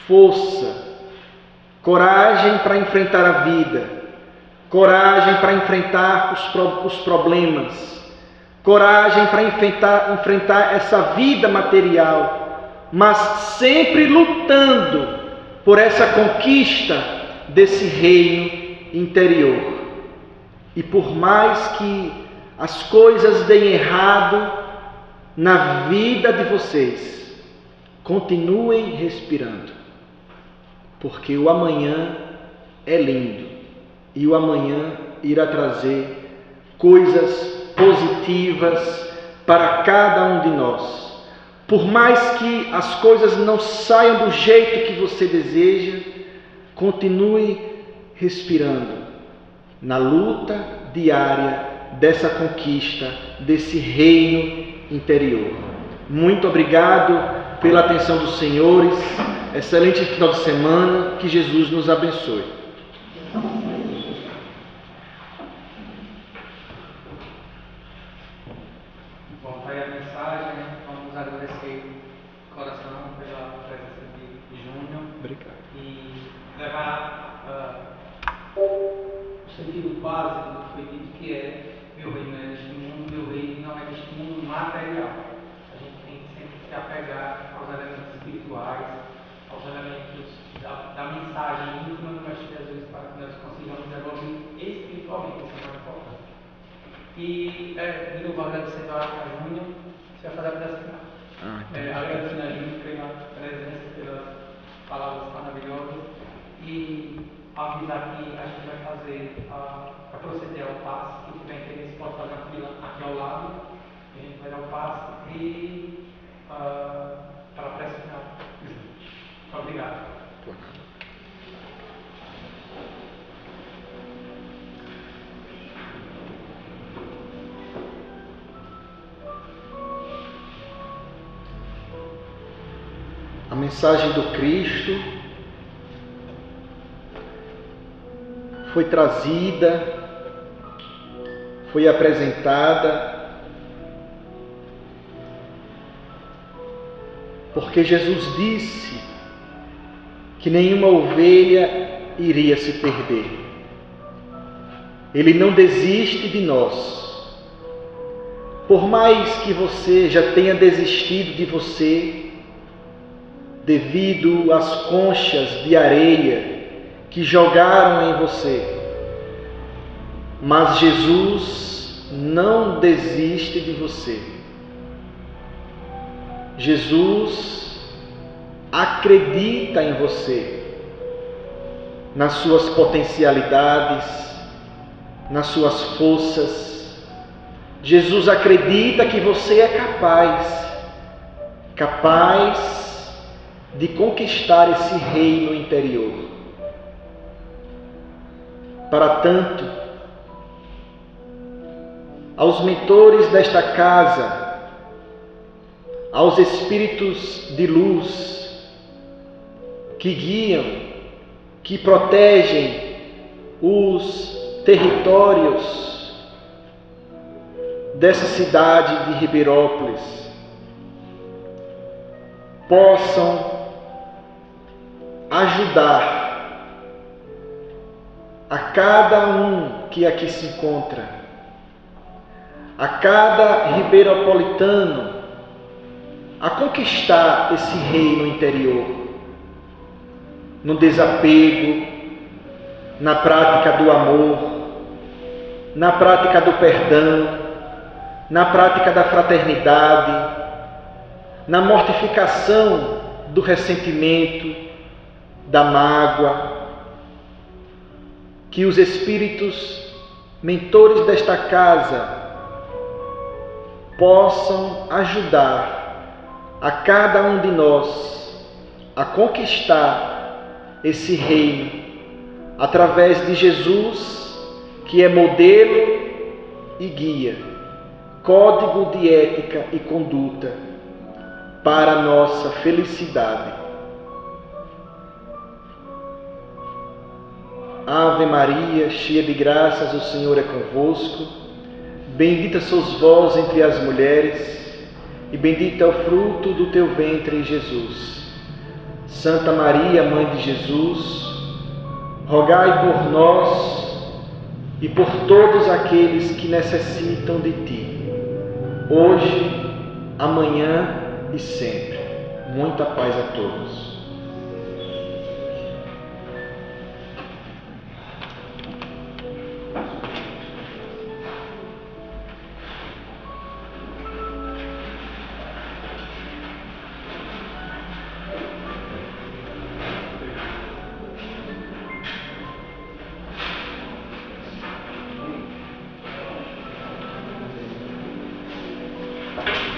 força, coragem para enfrentar a vida, coragem para enfrentar os problemas, coragem para enfrentar essa vida material, mas sempre lutando por essa conquista desse reino interior. E por mais que as coisas deem errado na vida de vocês, continuem respirando, porque o amanhã é lindo e o amanhã irá trazer coisas positivas para cada um de nós. Por mais que as coisas não saiam do jeito que você deseja, continue respirando na luta diária dessa conquista, desse reino interior. Muito obrigado pela atenção dos senhores. Excelente final de semana. Que Jesus nos abençoe. Bom, tá aí a mensagem. Vamos agradecer o coração pela presença de Júnior. Obrigado. E levar o sentido básico do que foi dito, que é: meu reino é neste mundo, meu reino não é neste mundo material. A gente tem que sempre se apegar aos elementos espirituais, aos elementos da mensagem íntima do Mestre Jesus, para que nós consigamos evoluir espiritualmente. Isso é mais importante. E, de novo, agradecendo a Júnior, você vai fazer a pedaço final. Agradecendo a Júnior pela presença, pelas palavras maravilhosas, e avisar que a gente vai fazer para proceder ao passe. Quem tiver interesse pode fazer uma fila aqui ao lado, a gente vai dar o passe e para a prece final. Muito obrigado. A mensagem do Cristo foi trazida, foi apresentada, porque Jesus disse que nenhuma ovelha iria se perder. Ele não desiste de nós. Por mais que você já tenha desistido de você, devido às conchas de areia que jogaram em você, mas Jesus não desiste de você. Jesus acredita em você, nas suas potencialidades, nas suas forças, Jesus acredita que você é capaz de conquistar esse reino interior. Para tanto, aos mentores desta casa, aos espíritos de luz que guiam, que protegem os territórios dessa cidade de Ribeirópolis, possam ajudar a cada um que aqui se encontra, a cada ribeiropolitano, a conquistar esse reino interior, no desapego, na prática do amor, na prática do perdão, na prática da fraternidade, na mortificação do ressentimento, da mágoa. Que os espíritos mentores desta casa possam ajudar a cada um de nós a conquistar esse reino através de Jesus, que é modelo e guia, código de ética e conduta para a nossa felicidade. Ave Maria, cheia de graças, o Senhor é convosco. Bendita sois vós entre as mulheres, e bendito é o fruto do teu ventre, Jesus. Santa Maria, Mãe de Jesus, rogai por nós e por todos aqueles que necessitam de ti, hoje, amanhã e sempre. Muita paz a todos.